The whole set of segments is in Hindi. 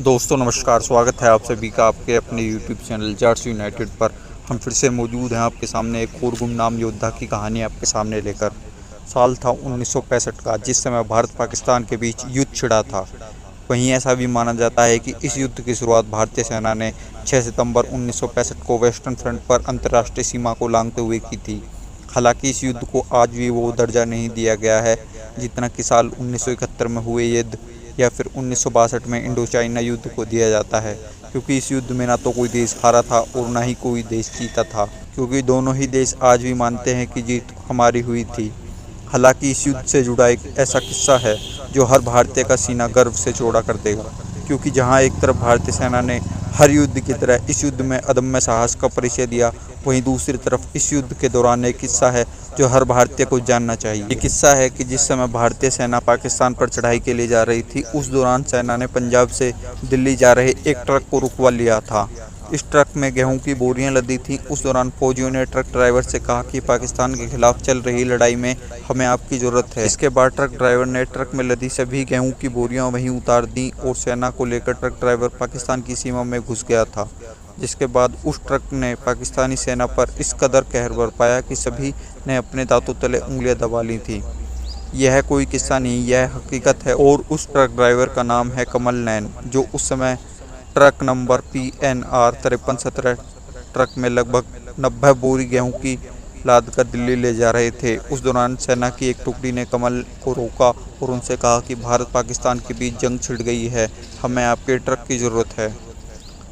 दोस्तों नमस्कार, स्वागत है आप सभी का आपके अपने यूट्यूब चैनल जाट्स यूनाइटेड पर। हम फिर से मौजूद हैं आपके सामने एक और गुमनाम योद्धा की कहानी आपके सामने लेकर। साल था 1965 का, जिस समय भारत पाकिस्तान के बीच युद्ध छिड़ा था। वहीं ऐसा भी माना जाता है कि इस युद्ध की शुरुआत भारतीय सेना ने 6 सितंबर 1965 को वेस्टर्न फ्रंट पर अंतर्राष्ट्रीय सीमा को लांघते हुए की थी। हालांकि इस युद्ध को आज भी वो दर्जा नहीं दिया गया है जितना कि साल 1971 में हुए युद्ध या फिर 1962 में इंडो चाइना युद्ध को दिया जाता है, क्योंकि इस युद्ध में ना तो कोई देश हारा था और ना ही कोई देश जीता था, क्योंकि दोनों ही देश आज भी मानते हैं कि जीत हमारी हुई थी। हालांकि इस युद्ध से जुड़ा एक ऐसा किस्सा है जो हर भारतीय का सीना गर्व से चौड़ा कर देगा, क्योंकि जहां एक तरफ भारतीय सेना ने हर युद्ध की तरह इस युद्ध में अदम्य साहस का परिचय दिया, वहीं दूसरी तरफ इस युद्ध के दौरान एक किस्सा है जो हर भारतीय को जानना चाहिए। ये किस्सा है कि जिस समय भारतीय सेना पाकिस्तान पर चढ़ाई के लिए जा रही थी, उस दौरान सेना ने पंजाब से दिल्ली जा रहे एक ट्रक को रुकवा लिया था। इस ट्रक में गेहूं की बोरियां लदी थीं। उस दौरान फौजियों ने ट्रक ड्राइवर से कहा कि पाकिस्तान के खिलाफ चल रही लड़ाई में हमें आपकी ज़रूरत है। इसके बाद ट्रक ड्राइवर ने ट्रक में लदी सभी गेहूं की बोरियां वहीं उतार दी और सेना को लेकर ट्रक ड्राइवर पाकिस्तान की सीमा में घुस गया था, जिसके बाद उस ट्रक ने पाकिस्तानी सेना पर इस कदर कहर बरपाया कि सभी ने अपने दांतों तले उंगलियां दबा ली थीं। यह कोई किस्सा नहीं, यह हकीकत है और उस ट्रक ड्राइवर का नाम है कमल नैन, जो उस समय ट्रक नंबर PNR 5317 ट्रक में लगभग 90 बोरी गेहूं की लाद कर दिल्ली ले जा रहे थे। उस दौरान सेना की एक टुकड़ी ने कमल को रोका और उनसे कहा कि भारत पाकिस्तान के बीच जंग छिड़ गई है, हमें आपके ट्रक की ज़रूरत है।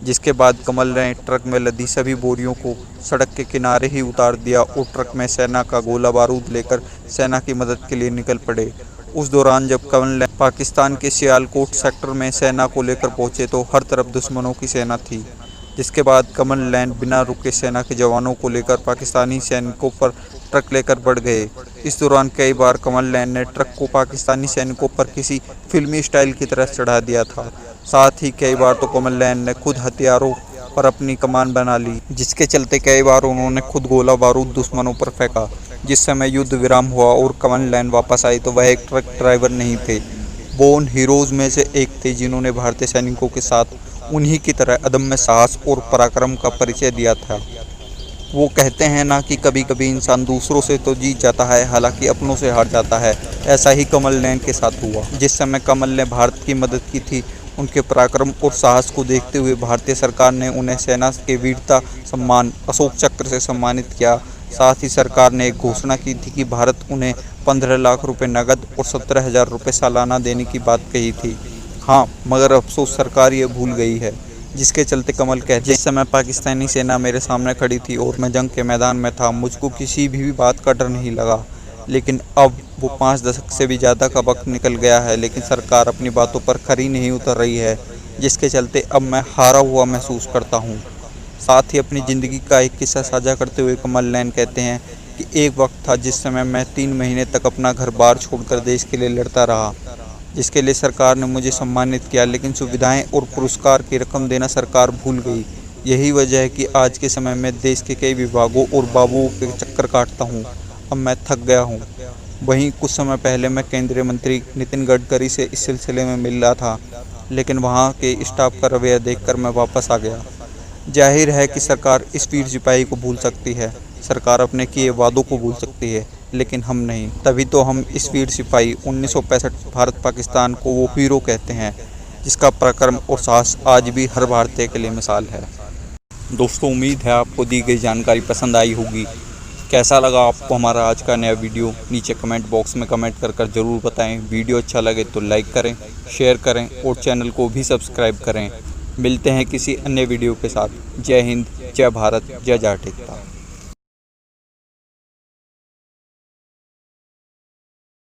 जिसके बाद कमल ने ट्रक में लदी सभी बोरियों को सड़क के किनारे ही उतार दिया और ट्रक में सेना का गोला बारूद लेकर सेना की मदद के लिए निकल पड़े। उस दौरान जब कमल पाकिस्तान के सियालकोट सेक्टर में सेना को लेकर पहुंचे तो हर तरफ दुश्मनों की सेना थी। जिसके बाद कमल नैन बिना रुके सेना के जवानों को लेकर पाकिस्तानी सैनिकों पर ट्रक लेकर बढ़ गए। इस दौरान कई बार कमल नैन ने ट्रक को पाकिस्तानी सैनिकों पर किसी फिल्मी स्टाइल की तरह चढ़ा दिया था। साथ ही कई बार तो कमल नैन ने खुद हथियारों पर अपनी कमान बना ली, जिसके चलते कई बार उन्होंने खुद गोला बारूद दुश्मनों पर फेंका। जिस समय युद्ध विराम हुआ और कमल नैन वापस आई तो वह एक ट्रक ड्राइवर नहीं थे, वो उन हीरोज़ में से एक थे जिन्होंने भारतीय सैनिकों के साथ उन्हीं की तरह अदम्य साहस और पराक्रम का परिचय दिया था। वो कहते हैं ना कि कभी कभी इंसान दूसरों से तो जीत जाता है, हालांकि अपनों से हार जाता है। ऐसा ही कमल नैन के साथ हुआ। जिस समय कमल ने भारत की मदद की थी, उनके पराक्रम और साहस को देखते हुए भारतीय सरकार ने उन्हें सेना के वीरता सम्मान अशोक चक्र से सम्मानित किया। साथ ही सरकार ने एक घोषणा की थी कि भारत उन्हें 15 लाख रुपए नकद और 17,000 रुपये सालाना देने की बात कही थी। हाँ, मगर अफसोस सरकार ये भूल गई है। जिसके चलते कमल कहते, जिस समय पाकिस्तानी सेना मेरे सामने खड़ी थी और मैं जंग के मैदान में था, मुझको किसी भी बात का डर नहीं लगा। लेकिन अब वो 5 दशक से भी ज़्यादा का वक्त निकल गया है, लेकिन सरकार अपनी बातों पर खरी नहीं उतर रही है, जिसके चलते अब मैं हारा हुआ महसूस करता हूँ। साथ ही अपनी ज़िंदगी का एक किस्सा साझा करते हुए कमल नैन कहते हैं कि एक वक्त था जिस समय मैं 3 महीने तक अपना घर बार छोड़कर देश के लिए लड़ता रहा, जिसके लिए सरकार ने मुझे सम्मानित किया, लेकिन सुविधाएं और पुरस्कार की रकम देना सरकार भूल गई। यही वजह है कि आज के समय में देश के कई विभागों और बाबुओं के चक्कर काटता हूं। अब मैं थक गया हूं। वहीं कुछ समय पहले मैं केंद्रीय मंत्री नितिन गडकरी से इस सिलसिले में मिल रहा था, लेकिन वहां के स्टाफ का रवैया देखकर मैं वापस आ गया। जाहिर है कि सरकार इस वीर सिपाही को भूल सकती है, सरकार अपने किए वादों को भूल सकती है, लेकिन हम नहीं। तभी तो हम इस वीर सिपाही 1965 भारत पाकिस्तान को वो हीरो कहते हैं, जिसका पराक्रम और साहस आज भी हर भारतीय के लिए मिसाल है। दोस्तों, उम्मीद है आपको दी गई जानकारी पसंद आई होगी। कैसा लगा आपको हमारा आज का नया वीडियो, नीचे कमेंट बॉक्स में कमेंट कर ज़रूर बताएं। वीडियो अच्छा लगे तो लाइक करें, शेयर करें और चैनल को भी सब्सक्राइब करें। मिलते हैं किसी अन्य वीडियो के साथ। जय हिंद, जय भारत, जय जाट एकता।